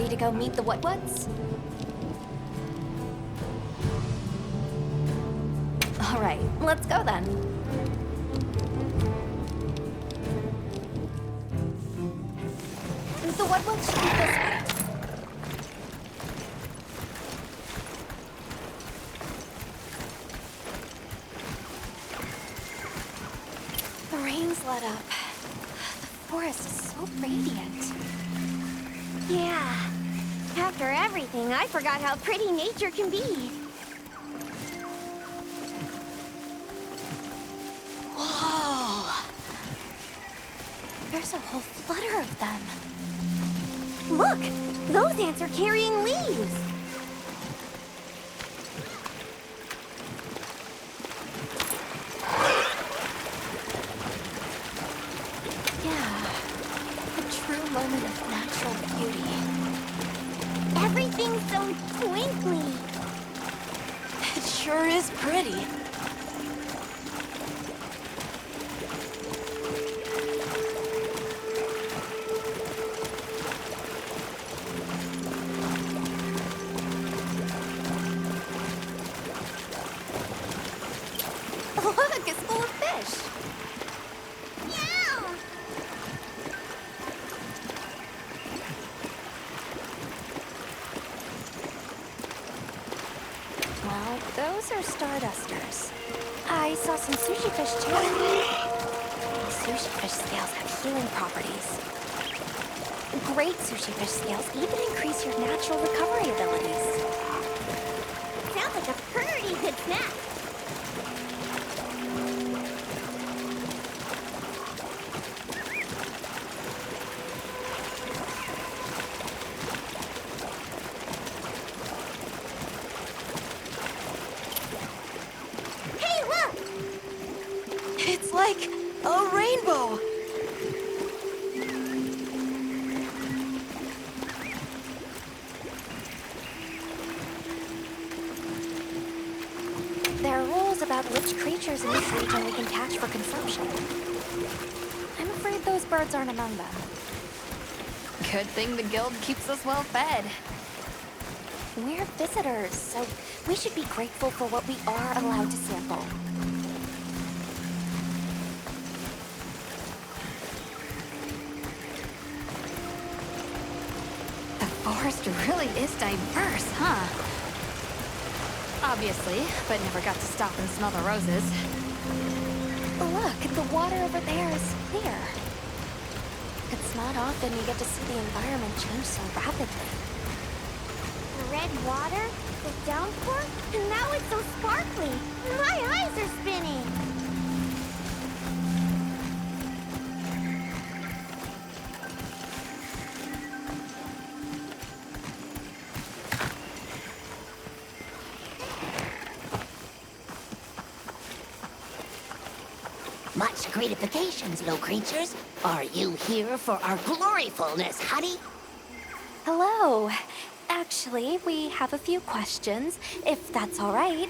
ready to go meet the Whatwoods? All right, let's go then. The Whatwoods should be this way. The rain's let up. The forest is so radiant. Yeah. After everything, I forgot how pretty nature can be. Whoa! There's a whole flutter of them. Look! Those ants are carrying leaves! Yeah, a true moment of natural beauty. Everything's so twinkly. It sure is pretty. Look, it's full of fish. Yeah! Well, those are stardusters. I saw some sushi fish too. Sushi fish scales have healing properties. Great sushi fish scales even increase your natural recovery abilities. Sounds like a pretty good snack. Hey, look! It's like a rainbow. There are rules about which creatures in this region we can catch for consumption. I'm afraid those birds aren't among them. Good thing the guild keeps us well fed. We're visitors, so we should be grateful for what we are allowed to sample. The forest really is diverse, huh? Obviously, but never got to stop and smell the roses. Look, the water over there is clear. It's not often you get to see the environment change so rapidly. The red water, the downpour, and now it's so sparkly. My eyes are spinning. Much gratifications, little creatures. Are you here for our gloryfulness, honey? Hello. Actually, we have a few questions, if that's all right.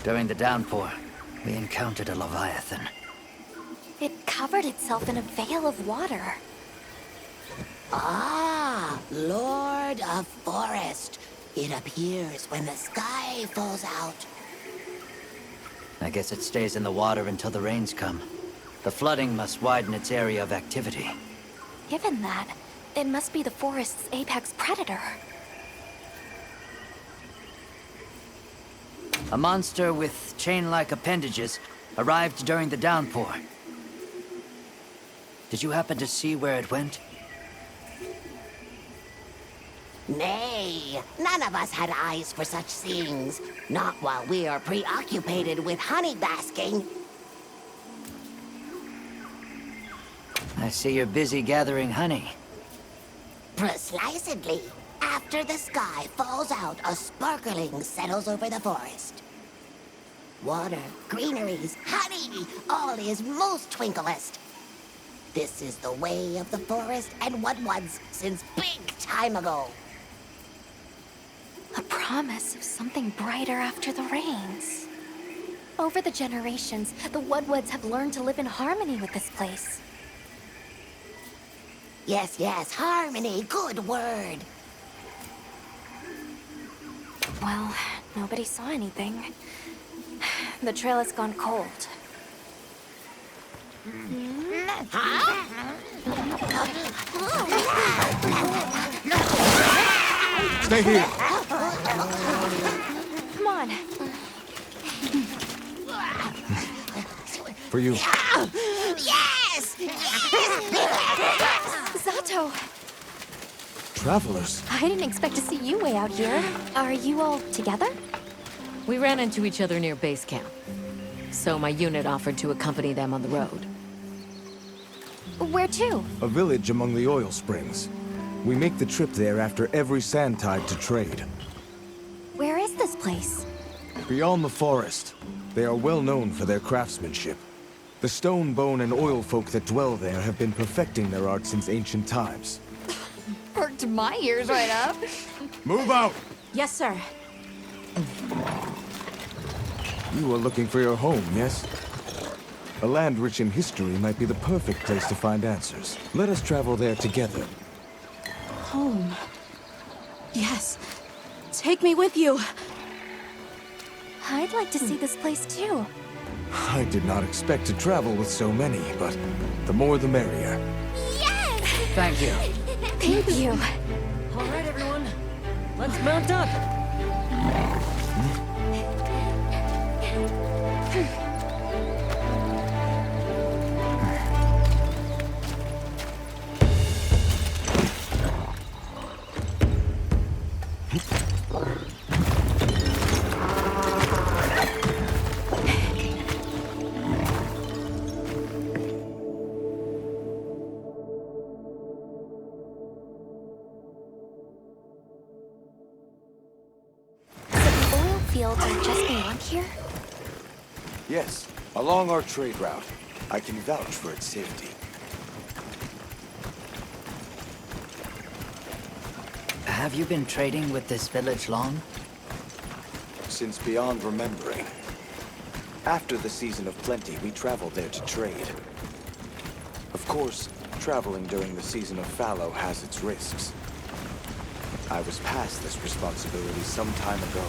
During the downpour, we encountered a leviathan. It covered itself in a veil of water. Ah, Lord of Forest. It appears when the sky falls out. I guess it stays in the water until the rains come. The flooding must widen its area of activity. Given that, it must be the forest's apex predator. A monster with chain-like appendages arrived during the downpour. Did you happen to see where it went? Nay, none of us had eyes for such things. Not while we are preoccupied with honey basking. I see you're busy gathering honey. Precisely. After the sky falls out, a sparkling settles over the forest. Water, greeneries, honey, all is most twinklest. This is the way of the forest and Whatwoods since big time ago. A promise of something brighter after the rains. Over the generations, the Woodwoods have learned to live in harmony with this place. Yes, yes, harmony, good word. Well, nobody saw anything. The trail has gone cold. Stay here. Come on. For you. Yes! Zato! Travelers. I didn't expect to see you way out here. Are you all together? We ran into each other near base camp. So my unit offered to accompany them on the road. Where to? A village among the oil springs. We make the trip there after every sand tide to trade. Where is this place? Beyond the forest, they are well known for their craftsmanship. The stone, bone, and oil folk that dwell there have been perfecting their art since ancient times. Perked my ears right up. Move out! Yes, sir. You are looking for your home, yes? A land rich in history might be the perfect place to find answers. Let us travel there together. Home. Yes. Take me with you. I'd like to see this place too. I did not expect to travel with so many, but the more the merrier. Yes! Thank you. Thank you. All right, everyone. Let's mount up. Fields are just beyond here? Yes, along our trade route. I can vouch for its safety. Have you been trading with this village long? Since beyond remembering. After the season of plenty, we traveled there to trade. Of course, traveling during the season of fallow has its risks. I was past this responsibility some time ago,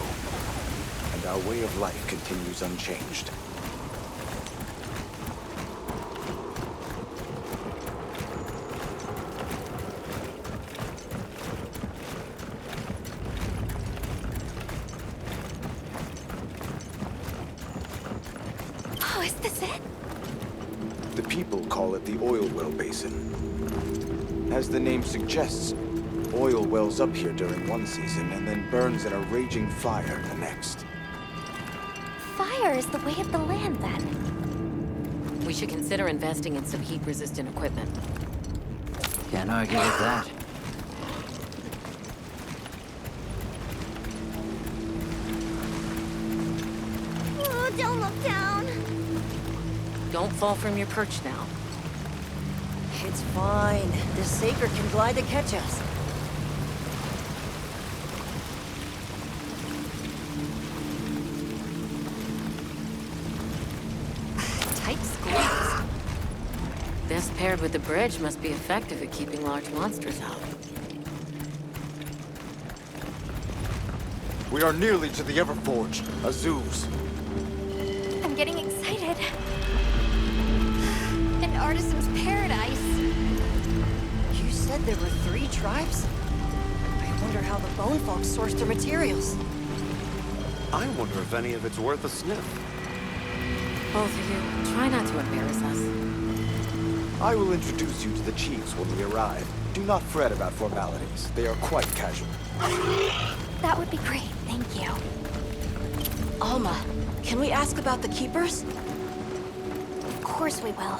and our way of life continues unchanged. Oh, is this it? The people call it the Oil Well Basin. As the name suggests, oil wells up here during one season and then burns in a raging fire the next. Fire is the way of the land, then. We should consider investing in some heat-resistant equipment. Can't argue with that. Oh, don't look down. Don't fall from your perch now. It's fine. The Saker can glide to catch us. Tight squeeze. This paired with the bridge must be effective at keeping large monsters out. We are nearly to the Everforge, Azuz. I'm getting excited. An artisan's paradise. You said there were 3 tribes? I wonder how the bone folks source their materials. I wonder if any of it's worth a sniff. Both of you, try not to embarrass us. I will introduce you to the chiefs when we arrive. Do not fret about formalities. They are quite casual. That would be great, thank you. Alma, can we ask about the Keepers? Of course we will.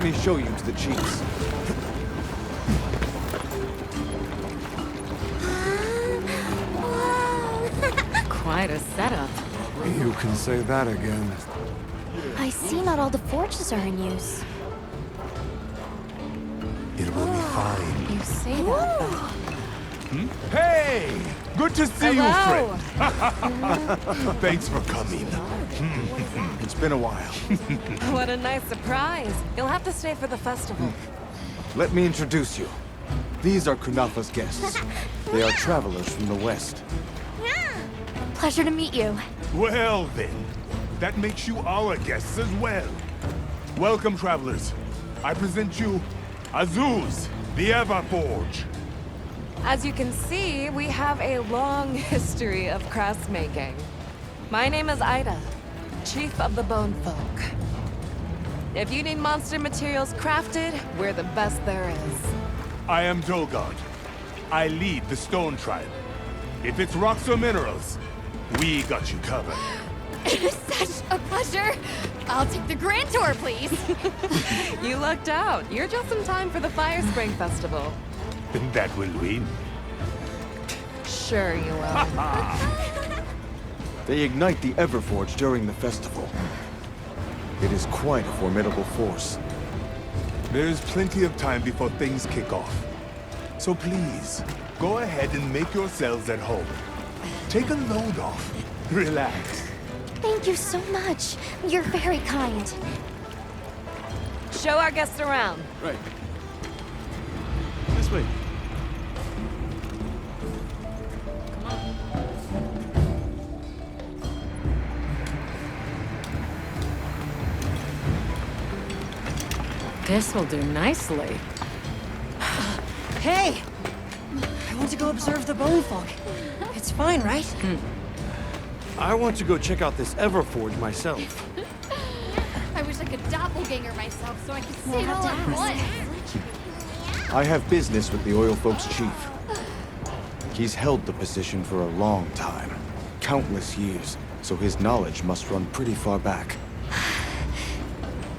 me show you to the chiefs. Quite a setup. You can say that again. I see not all the forges are in use. It will be fine. You say that. Hey! Good to see you, Hello. friend. Thanks for coming. It's been a while. What a nice surprise. You'll have to stay for the festival. Let me introduce you. These are Kunafa's guests. They are travelers from the west. Pleasure to meet you. Well then, that makes you our guests as well. Welcome, travelers. I present you Azuz, the Everforge. As you can see, we have a long history of crafts making. My name is Ida, Chief of the Bone Folk. If you need monster materials crafted, we're the best there is. I am Dolgard. I lead the Stone Tribe. If it's rocks or minerals, we got you covered. Such a pleasure. I'll take the grand tour, please. You lucked out. You're just in time for the Fire Spring Festival. That will win. Sure you will. They ignite the Everforge during the festival. It is quite a formidable force. There's plenty of time before things kick off. So please, go ahead and make yourselves at home. Take a load off. Relax. Thank you so much. You're very kind. Show our guests around. Right. This way. This will do nicely. Hey! I want to go observe the bone folk. It's fine, right? I want to go check out this Everforge myself. I wish I could doppelganger myself so I could see it all at once. I have business with the Oil Folks chief. He's held the position for a long time. Countless years, so his knowledge must run pretty far back.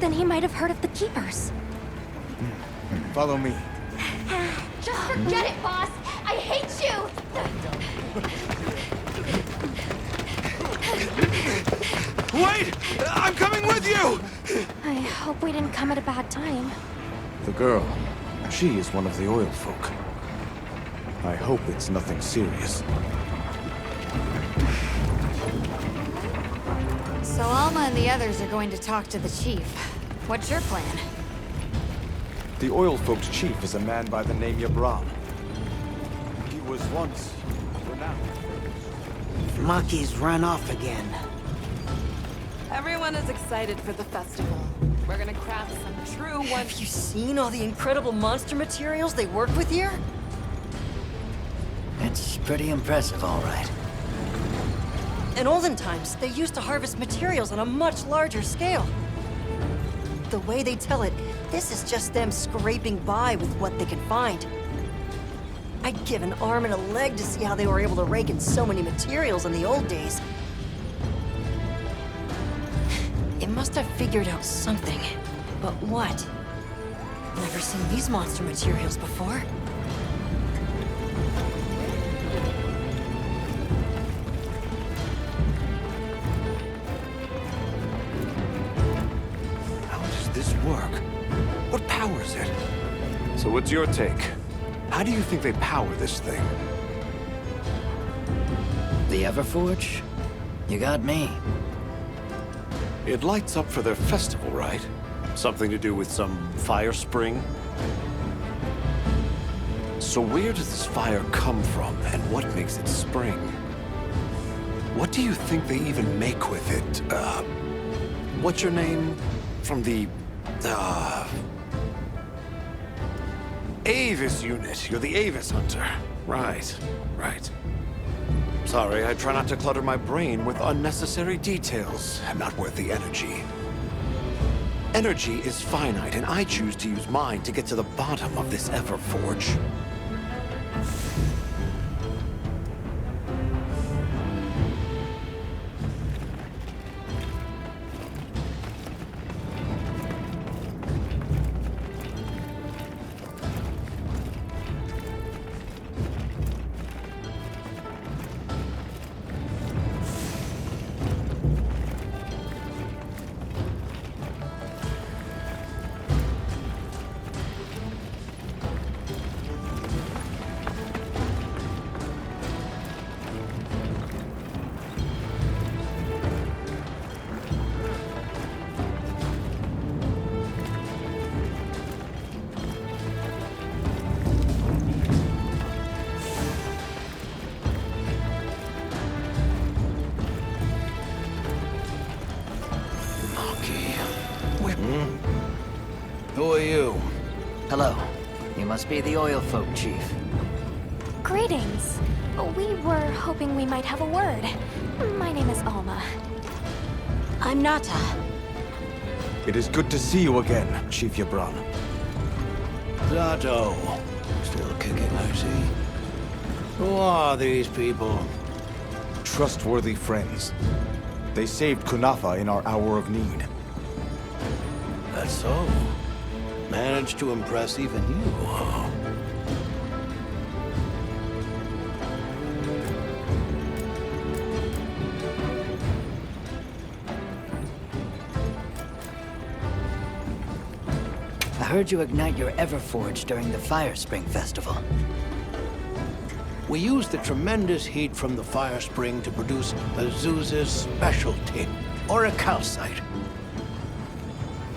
Then he might have heard of the Keepers. Follow me. Just forget it, boss! I hate you! Wait! I'm coming with you! I hope we didn't come at a bad time. The girl, she is one of the Oil Folk. I hope it's nothing serious. So Alma and the others are going to talk to the chief. What's your plan? The Oil Folks chief is a man by the name Yabram. He was once renowned. Monkey's run off again. Everyone is excited for the festival. We're gonna craft some true one. Have you seen all the incredible monster materials they work with here? It's pretty impressive, all right. In olden times, they used to harvest materials on a much larger scale. The way they tell it, this is just them scraping by with what they can find. I'd give an arm and a leg to see how they were able to rake in so many materials in the old days. It must have figured out something. But what? Never seen these monster materials before. How does this work? What powers it? So what's your take? How do you think they power this thing? The Everforge? You got me. It lights up for their festival, right? Something to do with some fire spring? So where does this fire come from, and what makes it spring? What do you think they even make with it? What's your name? From the, Avis unit. You're the Avis hunter. Right, right. Sorry, I try not to clutter my brain with unnecessary details. I'm not worth the energy. Energy is finite, and I choose to use mine to get to the bottom of this Everforge. must be the oil folk, Chief. Greetings. We were hoping we might have a word. My name is Alma. I'm Nata. It is good to see you again, Chief Yabran. Zato. Still kicking, I see. Who are these people? Trustworthy friends. They saved Kunafa in our hour of need. That's so. Managed to impress even you, huh? I heard you ignite your Everforge during the Fire Spring Festival. We used the tremendous heat from the fire spring to produce Azuz's specialty, orichalcite.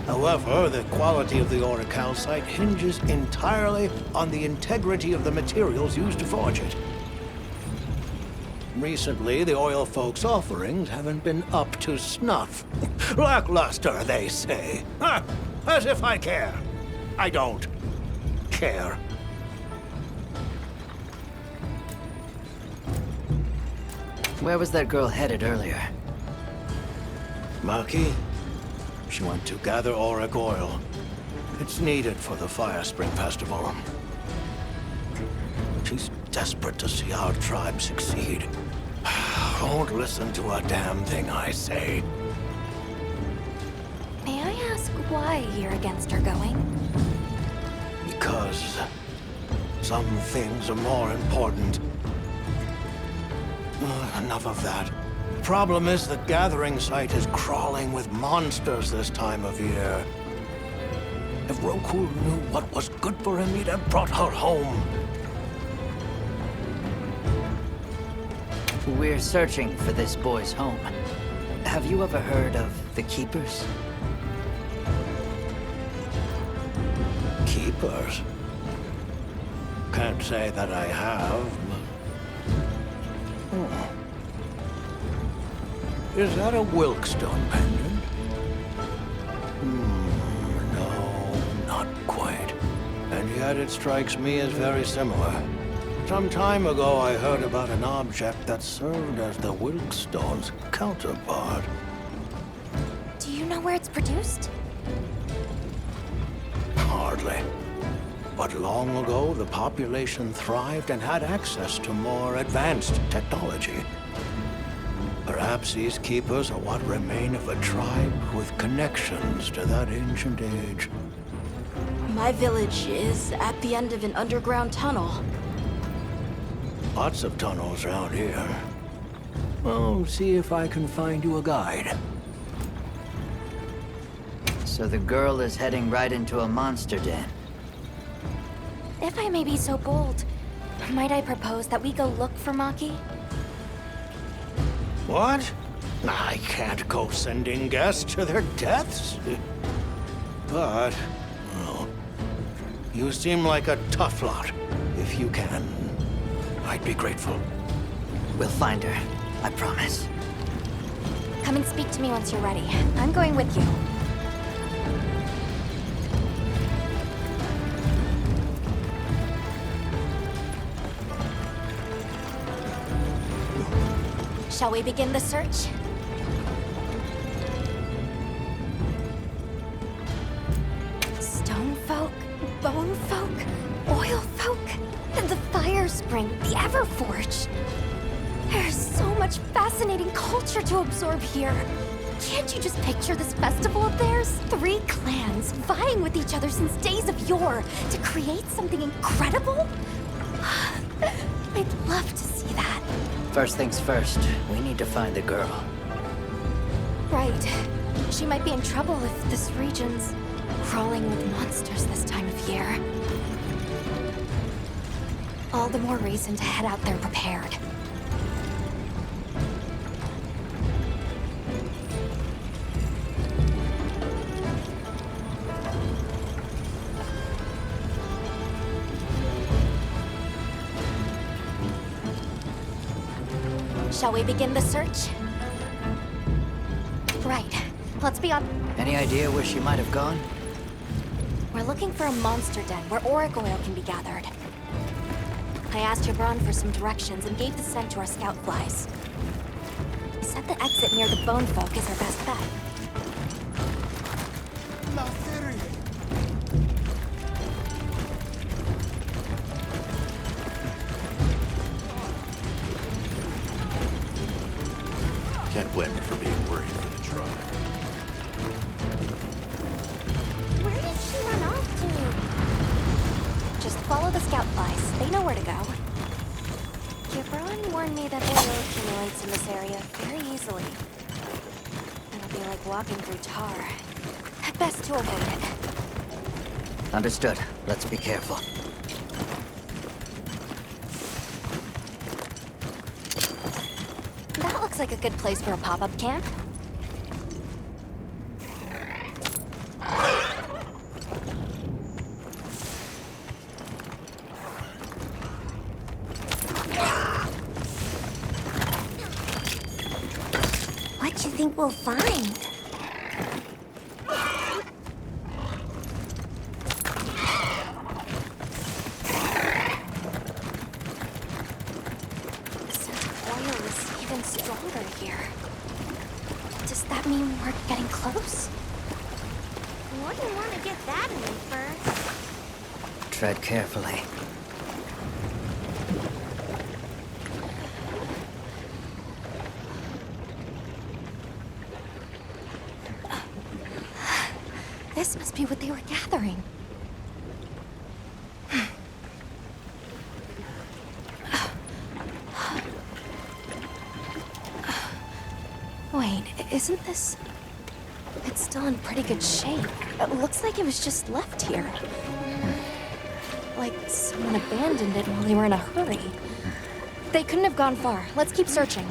However, the quality of the orichalcite hinges entirely on the integrity of the materials used to forge it. Recently, the oil folks' offerings haven't been up to snuff. Lackluster, they say. Huh, as if I care. I don't care. Where was that girl headed earlier? Maki? She went to gather auric oil. It's needed for the Fire Spring Festival. She's desperate to see our tribe succeed. Won't listen to a damn thing I say. May I ask why you're against her going? Because some things are more important. Enough of that. Problem is the gathering site is crawling with monsters this time of year. If Roku knew what was good for him, he'd have brought her home. We're searching for this boy's home. Have you ever heard of the Keepers? Keepers? Can't say that I have, but... Oh. Is that a Wilkstone pendant? No, not quite. And yet it strikes me as very similar. Some time ago I heard about an object that served as the Wilkstone's counterpart. Do you know where it's produced? Hardly. But long ago, the population thrived and had access to more advanced technology. Perhaps these keepers are what remain of a tribe with connections to that ancient age. My village is at the end of an underground tunnel. Lots of tunnels around here. Well, see if I can find you a guide. So the girl is heading right into a monster den. If I may be so bold, might I propose that we go look for Maki? What? I can't go sending guests to their deaths. But, well, you seem like a tough lot. If you can, I'd be grateful. We'll find her, I promise. Come and speak to me once you're ready. I'm going with you. Shall we begin the search? Stone folk, bone folk, oil folk, and the fire spring, the Everforge. There's so much fascinating culture to absorb here. Can't you just picture this festival of theirs? 3 clans vying with each other since days of yore to create something incredible? I'd love to see that. First things first, we need to find the girl. Right. She might be in trouble if this region's crawling with monsters this time of year. All the more reason to head out there prepared. Shall we begin the search? Right. Let's be on... Any idea where she might have gone? We're looking for a monster den where auric oil can be gathered. I asked Jabron for some directions and gave the scent to our scout flies. He said the exit near the bone folk is our best bet. Can't blame her for being worried for the tribe. Where did she run off to? Just follow the scout flies. They know where to go. Jabron warned me that oil accumulates in this area very easily. It'll be like walking through tar. Best to avoid it. Understood. Let's be careful. That looks like a good place for a pop-up camp. What do you think we'll find? The scent of oil is even stronger here. Does that mean we're getting close? Wouldn't want to get that in me first. Tread carefully. This must be what they were gathering. Wait, isn't this... It's still in pretty good shape. It looks like it was just left here. Like someone abandoned it while they were in a hurry. They couldn't have gone far. Let's keep searching.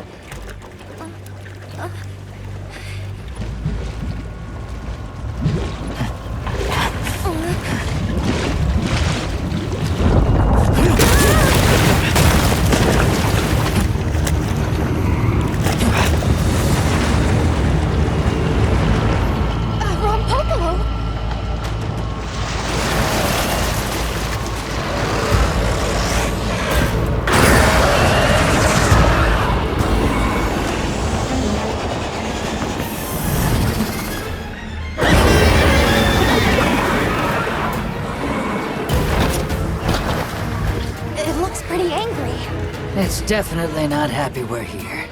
It's definitely not happy we're here.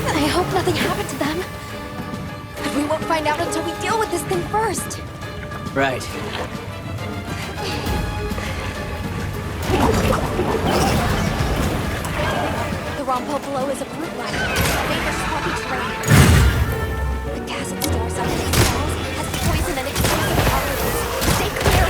I hope nothing happened to them. But we won't find out until we deal with this thing first. Right. The Rompopolo is a brute rider, favors swampy terrain. The gas it stores under these walls has poison and explosive properties. Stay clear!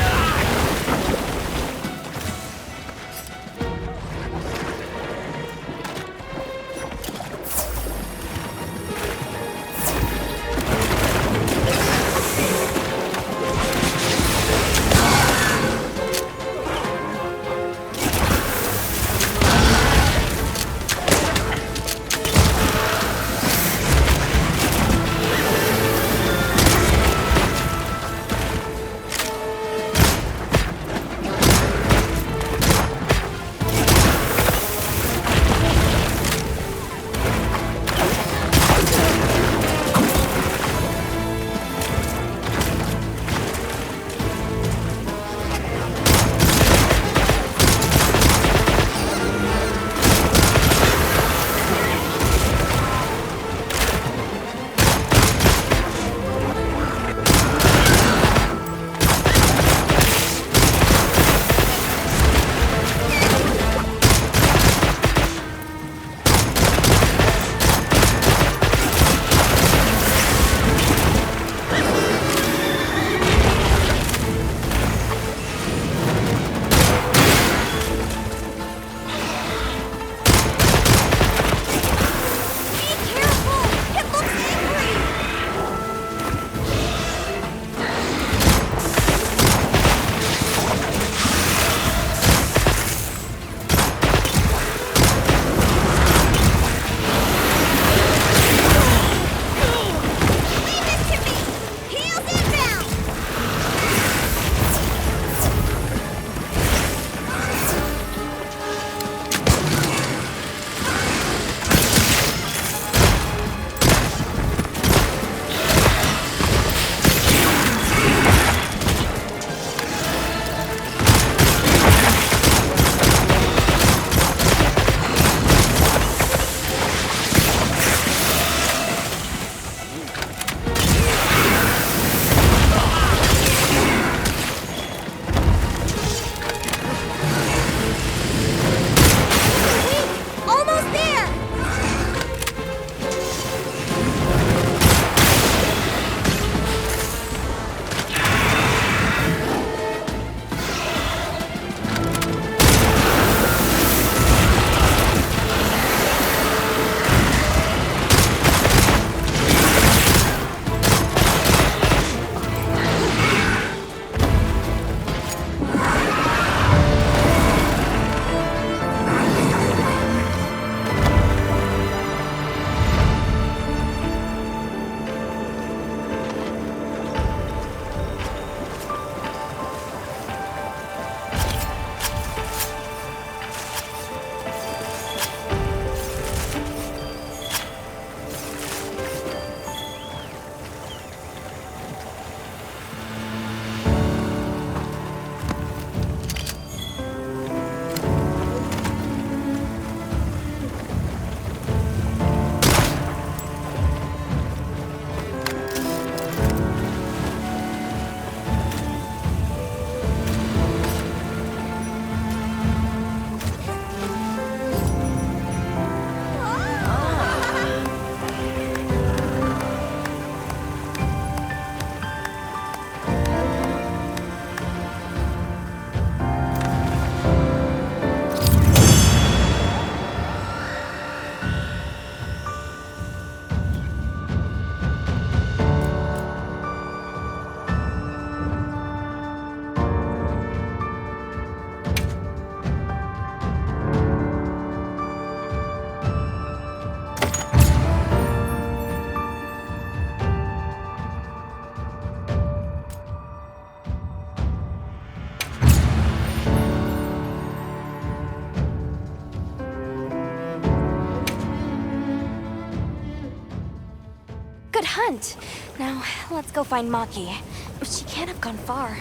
hunt. Now, let's go find Maki. She can't have gone far.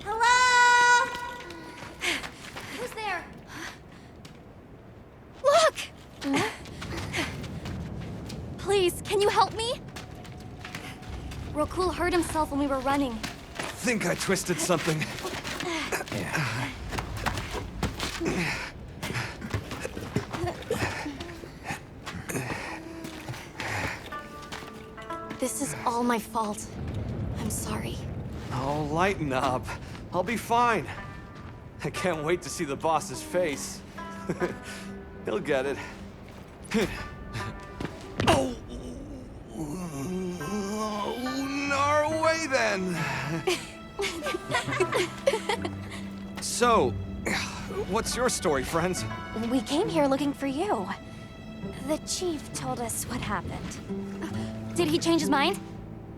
Hello? Who's there? Look! Please, can you help me? Rokul hurt himself when we were running. Think I twisted something. This is all my fault. I'm sorry. Oh, lighten up. I'll be fine. I can't wait to see the boss's face. He'll get it. Oh! Our way then! So, what's your story, friends? We came here looking for you. The chief told us what happened. Did he change his mind?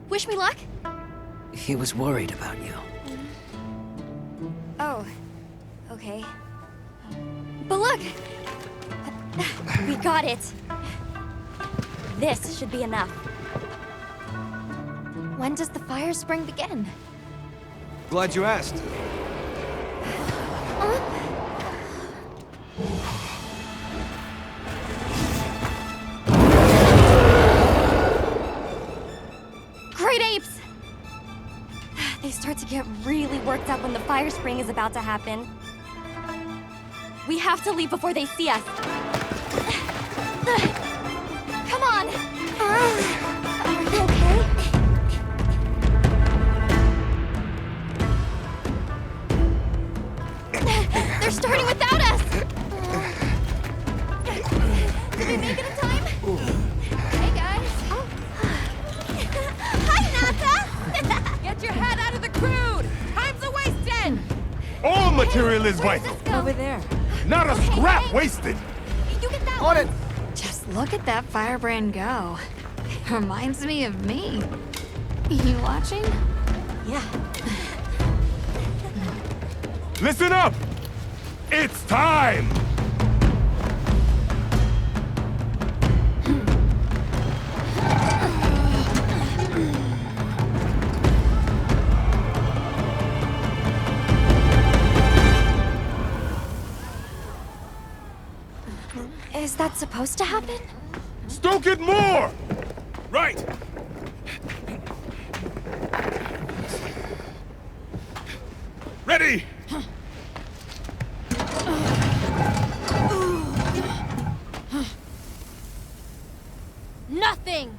Wish me luck? He was worried about you. Oh, okay. But look! We got it! This should be enough. When does the fire spring begin? Glad you asked. Great apes! They start to get really worked up when the fire spring is about to happen. We have to leave before they see us. Come on! Are you okay? They're starting without us! Did we make it in time? Hey, guys. Hi, Nata! Get your head out of the crude! Time's a wasted! All material is vital. Over there. Not a scrap wasted. You get that On one. it! Just look at that firebrand go. Reminds me of me. You watching? Yeah. Listen up! It's time! Is that supposed to happen? Stoke it more! Right! Ready! Nothing!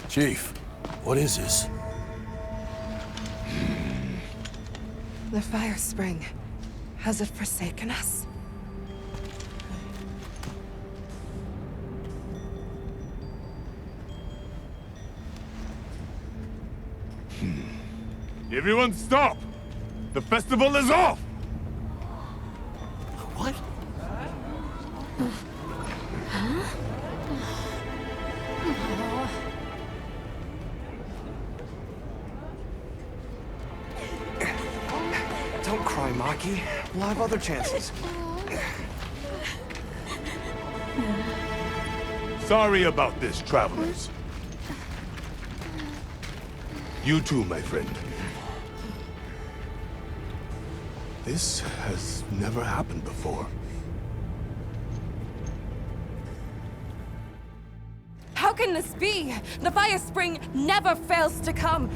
Chief, what is this? The fire spring. Has it forsaken us? Everyone stop! The festival is off! What? Don't cry, Maki. We'll have other chances. Sorry about this, travelers. You too, my friend. This has never happened before. How can this be? The fire spring never fails to come.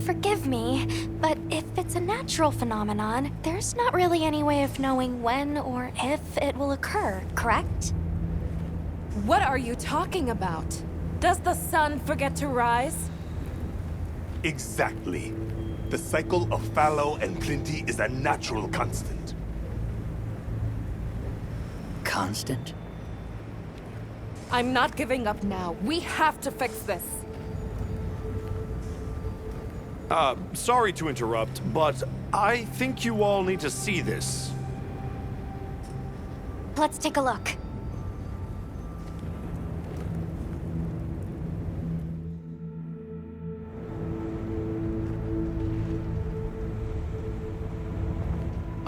Forgive me, but if it's a natural phenomenon, there's not really any way of knowing when or if it will occur, correct? What are you talking about? Does the sun forget to rise? Exactly. The cycle of fallow and plenty is a natural constant. Constant? I'm not giving up now. We have to fix this. Sorry to interrupt, but I think you all need to see this. Let's take a look.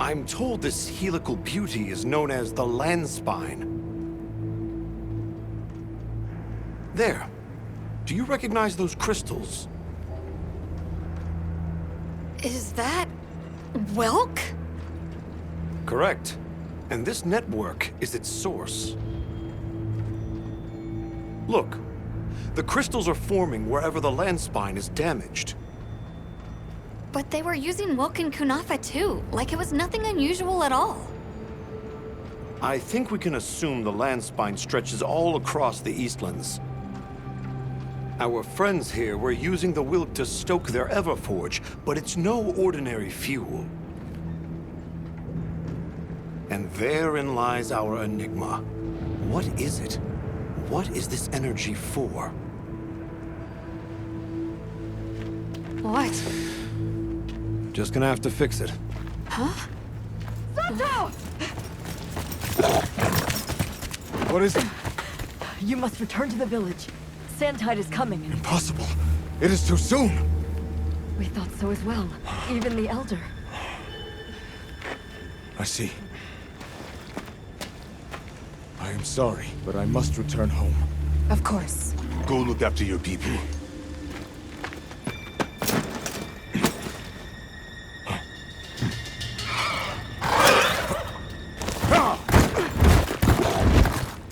I'm told this helical beauty is known as the Landspine. There. Do you recognize those crystals? Is that... Welk? Correct. And this network is its source. Look. The crystals are forming wherever the Landspine is damaged. But they were using Welk and Kunafa too, like it was nothing unusual at all. I think we can assume the Landspine stretches all across the Eastlands. Our friends here were using the Wilk to stoke their Everforge, but it's no ordinary fuel. And therein lies our enigma. What is it? What is this energy for? What? Just gonna have to fix it. Huh? Sato! What is it? You must return to the village. Sandtide is coming. Impossible. It is too soon. We thought so as well. Even the Elder. I see. I am sorry, but I must return home. Of course. Go look after your people.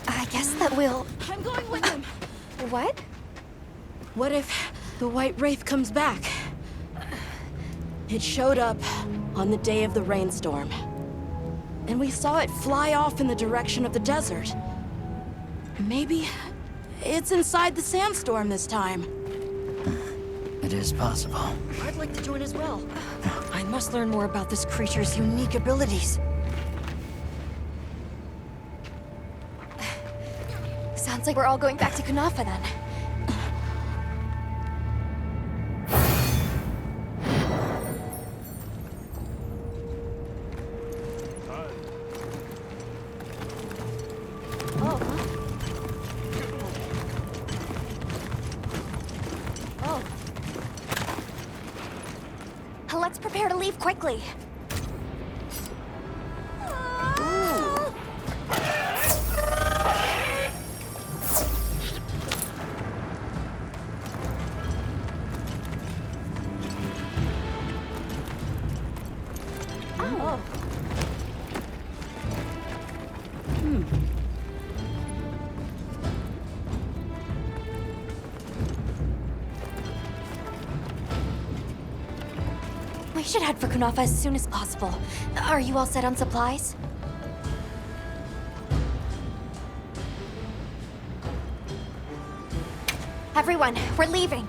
I guess that we'll... I'm going with him. What? What if the White Wraith comes back? It showed up on the day of the rainstorm. And we saw it fly off in the direction of the desert. Maybe it's inside the sandstorm this time. It is possible. I'd like to join as well. I must learn more about this creature's unique abilities. Sounds like we're all going back to Kunafa then. Let's prepare to leave quickly. We should head for Kunafa as soon as possible. Are you all set on supplies? Everyone, we're leaving.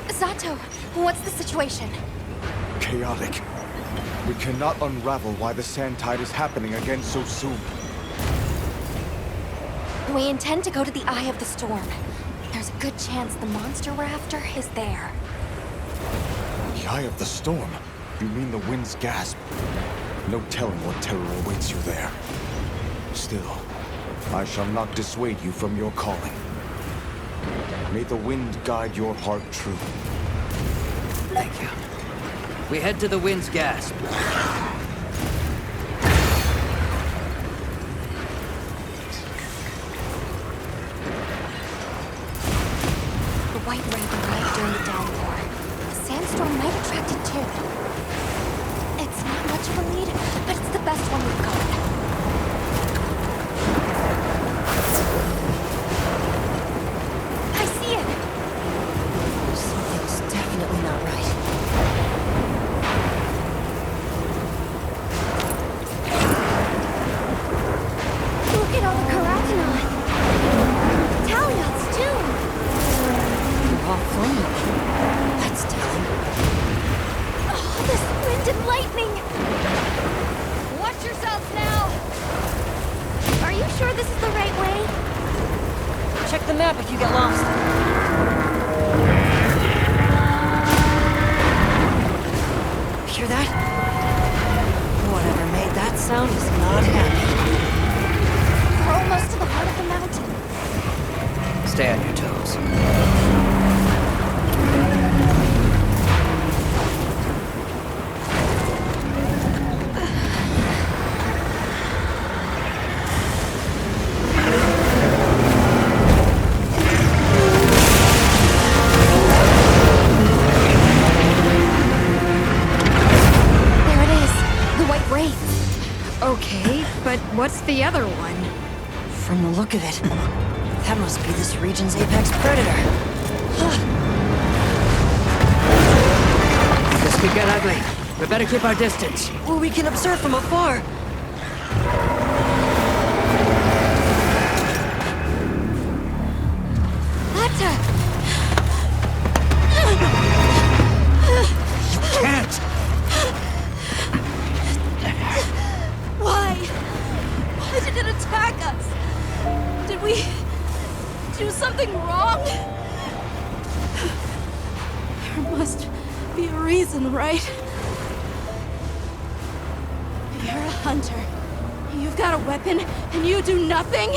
Sato, what's the situation? Chaotic. We cannot unravel why the Sandtide is happening again so soon. We intend to go to the Eye of the Storm. There's a good chance the monster we're after is there. The Eye of the Storm? You mean the Wind's Gasp? No telling what terror awaits you there. Still, I shall not dissuade you from your calling. May the wind guide your heart true. Thank you. We head to the Wind's Gasp. The White Wraith arrived during the downpour. The sandstorm might attract it too. It's not much of a lead, but it's the best one we've got. I see it! Something's definitely not right. Look at all the Karatanot. Taliots, too. That's telling. Oh, this wind and lightning! Watch yourselves now! Are you sure this is the right way? Check the map if you get lost. Hear that? Whatever made that sound? sound is not happy. We're almost to the heart of the mountain. Stay on your toes. There it is. The White Wraith. Okay, but what's the other one? From the look of it, that must be this region's apex predator. This could get ugly. We better keep our distance. Well, we can observe from afar. Atta! Can't! Why? Why did it attack us? Did we do something wrong? There must be a reason, right? You're a hunter. You've got a weapon, and you do nothing?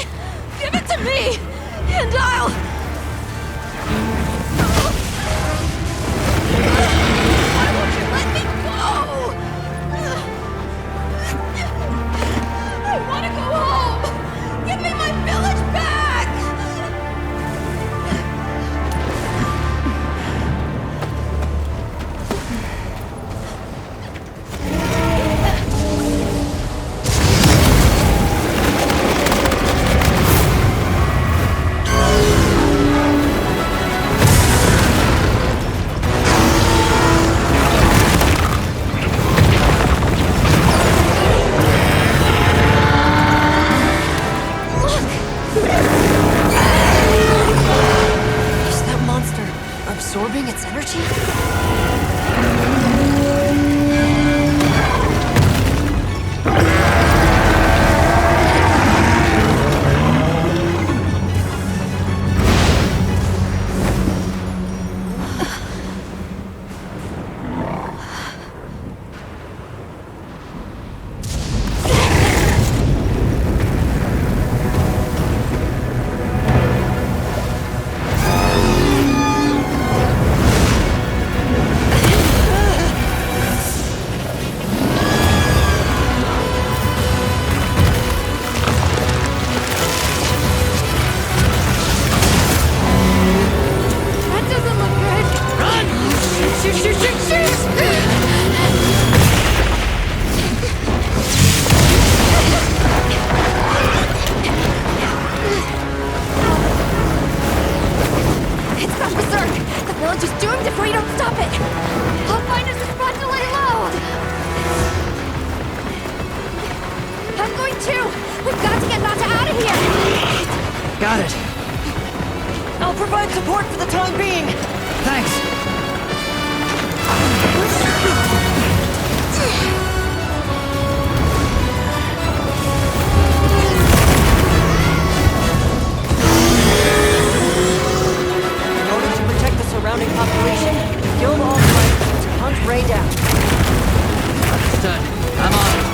Give it to me, and I'll... Why won't you let me go? I want to go home! Give me my village back! Is that monster absorbing its energy? That doesn't look good. Run! Shoot, shoot, shoot, shoot! It's gone berserk. The village is doomed if we don't stop it. I'll find us a spot to lay low. I'm going too. We've got to get Nata out of here. Got it. I'll provide support for the time being. Thanks. In order to protect the surrounding population, the guild authorized them to hunt Ray down. Understood. I'm on it.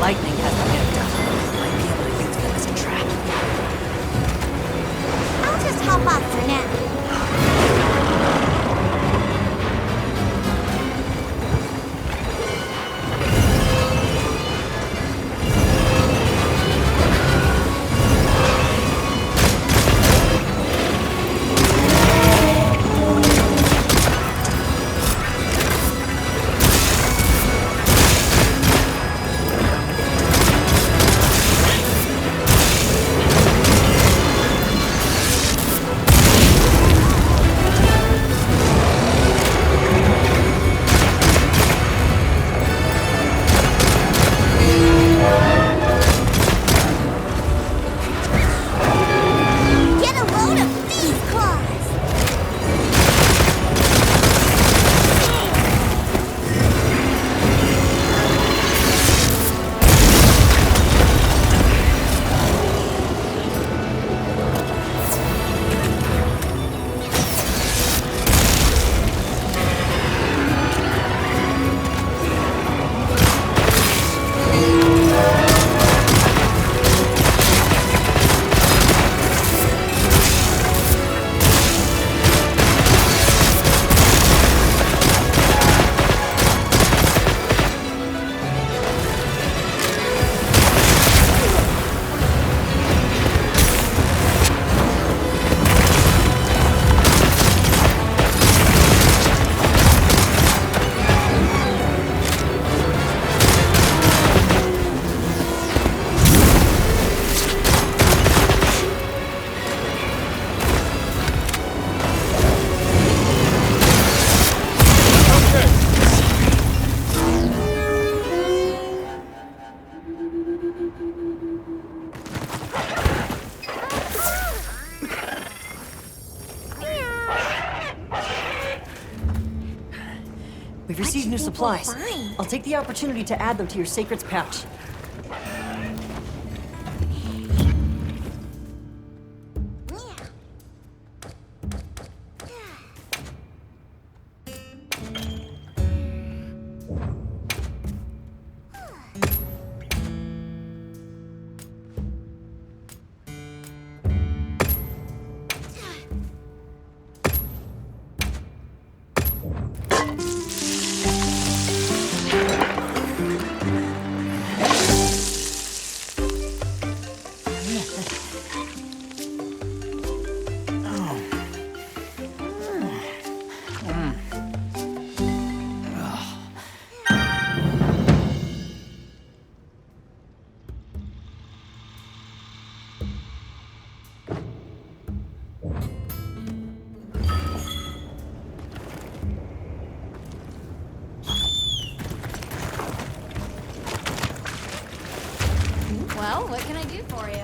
lightning has the antidote. Might be able to use them as a trap. I'll just hop off for now. Get a load of these claws! We've received new supplies. find? I'll take the opportunity to add them to your Sacred's pouch. Well, what can I do for you?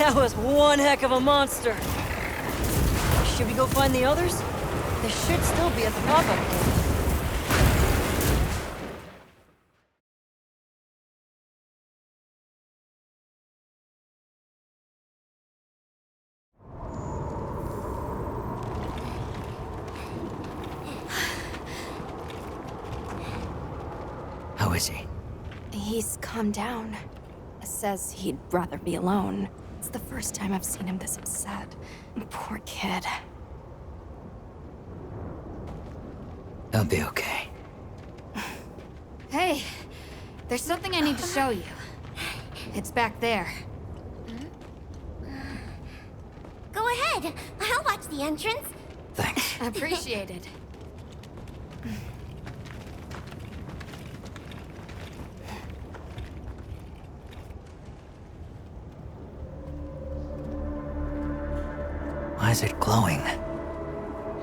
That was one heck of a monster. Should we go find the others? There should still be a pop up here. How is he? He's calmed down. Says he'd rather be alone. It's the first time I've seen him this upset. Poor kid. He'll be okay. Hey, there's something I need to show you. It's back there. Go ahead. I'll watch the entrance. Thanks. Appreciated. Why is it glowing?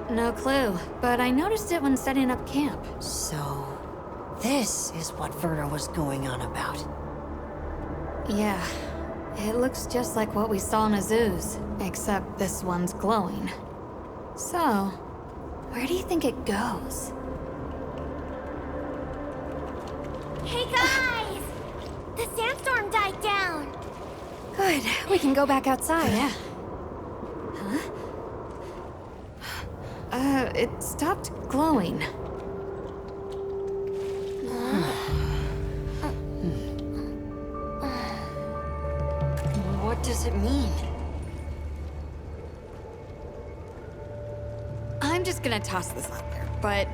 No clue, but I noticed it when setting up camp. So, this is what Werner was going on about. Yeah, it looks just like what we saw in Azu's, except this one's glowing. So, where do you think it goes? Hey guys! The sandstorm died down. Good. We can go back outside. Yeah. It stopped glowing. What does it mean? I'm just gonna toss this out there, but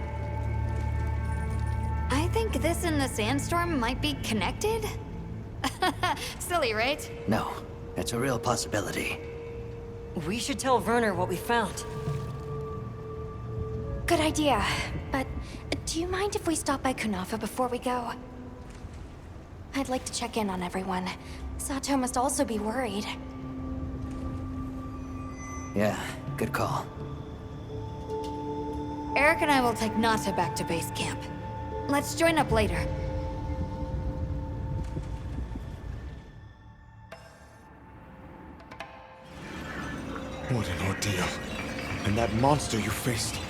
I think this and the sandstorm might be connected? Silly, right? No, it's a real possibility. We should tell Werner what we found. Good idea. But do you mind if we stop by Kunafa before we go? I'd like to check in on everyone. Sato must also be worried. Yeah, good call. Eric and I will take Nata back to base camp. Let's join up later. What an ordeal. And that monster you faced.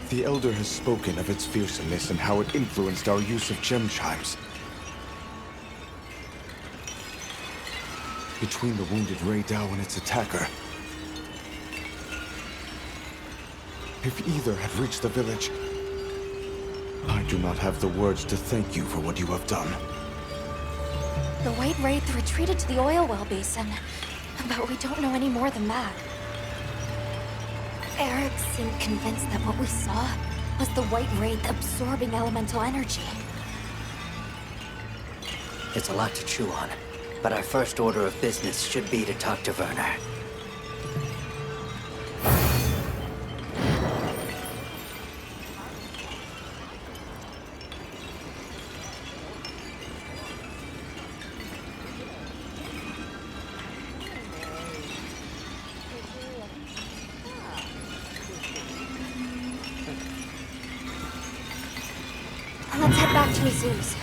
The Elder has spoken of its fearsomeness and how it influenced our use of gem chimes. Between the wounded Rei Dao and its attacker, if either had reached the village, I do not have the words to thank you for what you have done. The White Wraith retreated to the oil well basin, but we don't know any more than that. Eric seemed convinced that what we saw was the White Wraith absorbing elemental energy. It's a lot to chew on, but our first order of business should be to talk to Werner. Let's head back to Azu's.